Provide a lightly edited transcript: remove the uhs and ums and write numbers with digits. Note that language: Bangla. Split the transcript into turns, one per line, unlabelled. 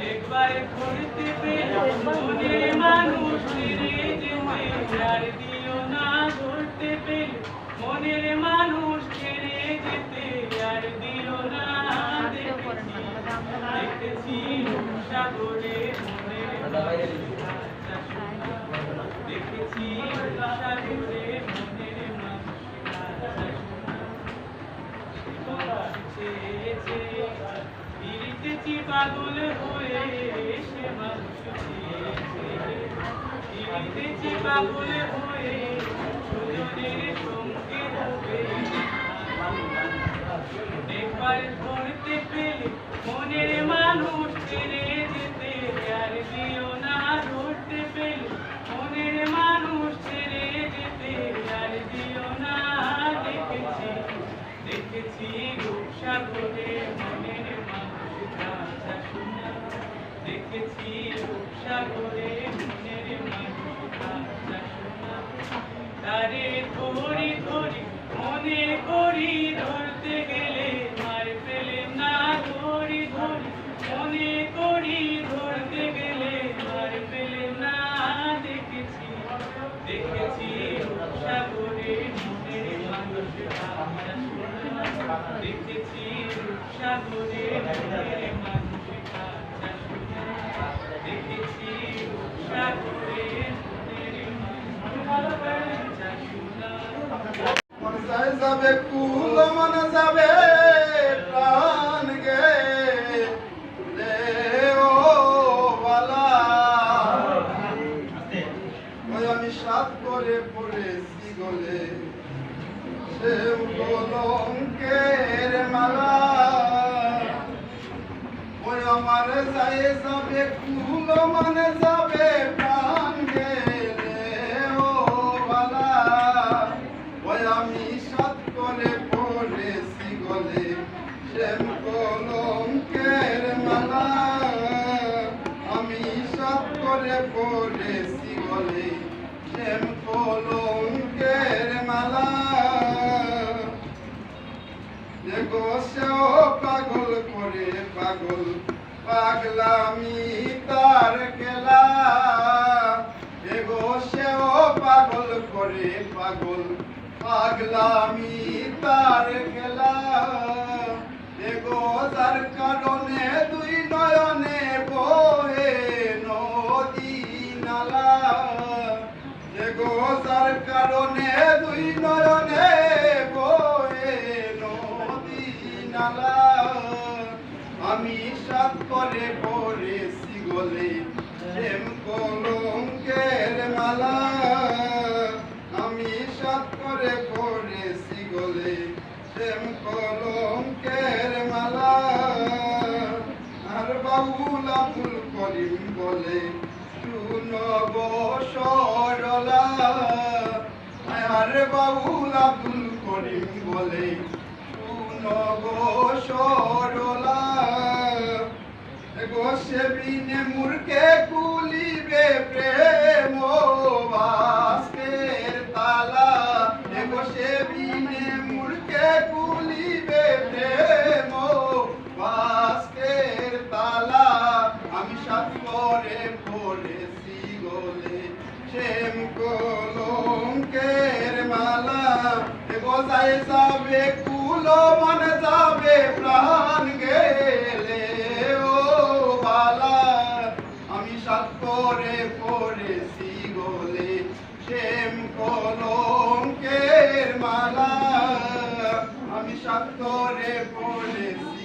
একবার করতে পেলে মানুষ আর দিও না ধরতে পেলে মনের মানুষ ছেড়ে যেতে আর দিও না দেখেছি সাগরে মনের দেখেছি সাগরে মনের ফিরতেছি পাগল হয়ে সে মানুষ ফিরতেছি পাগল হয়ে সুজনের সঙ্গে হবে একবার করতে পেলে মনের মানুষ ছেড়ে যেতে আর দিও না ধরতে পেলে মনের মানুষ ছেড়ে যেতে আর দিও না দেখেছি দেখেছি রূপসাগরে মনের মানুষ কাঁচা সোনা দেখেছি রূপসাগরে মনের মানুষ কাঁচা সোনা তারে ধরি ধরি মনে করি ধরতে গেলে মার পেলে না ধরি ধরি মনে করি ধরতে গেলে মার পেলে না দেখেছি দেখেছি রূপসাগরে মনের মানুষ কাঁচা সোনা দেখেছি রূপসাগরে মনের মানুষ কাঁচা সোনা দেখেছি রূপসাগরে মনের মানুষ কাঁচা সোনা
মনসায় যাবে কুল মন যাবে প্রাণ গে ও বালা ওই আমি সাত করে পড়েছি গলে সে কলঙ্কের মালা ওই আমার যায় যাবে কুল মনে যাবে প্রাণ গে ও বালা ওই আমি সাত করে পড়েছি গলে শ্যাম কলঙ্কের মালা আমি সাত করে পড়েছি গলে শ্যাম কলঙ্কের মালা দেখো সেও পাগল করে পাগল পাগলামি তার খেলা দেখো সেও পাগল করে পাগল পাগলামি তার খেলা দেখো যার কারণে দুই নয়নে বহে নদী নালা দেখো যার কারণে দুই নয়নে বহে নদী নালা আমি সাত করে পড়েছি গলে প্রেম কলঙ্কের মালা আমি সাত করে পড়েছি গলে প্রেম কলঙ্কের মালা আর বাউল আব্দুল করিম বলে শুনব সরলা আর বাউল আব্দুল করিম বলে শুনব সরলা গোসে বিনে মূর্খে কুলিবে প্রেম বাস্কের তালা গোসে বিনে মূর্খে কুলিবে প্রেম বাস্কের তালা আমি সাত করে পড়েছি গলে শ্যাম কলঙ্কের মালা গোসাই যাবে কুলো মন যাবে প্রাণ গেলে আমি সাত করে পড়েছি গলে শ্যাম কলঙ্কের মালা আমি সাত করে পড়েছি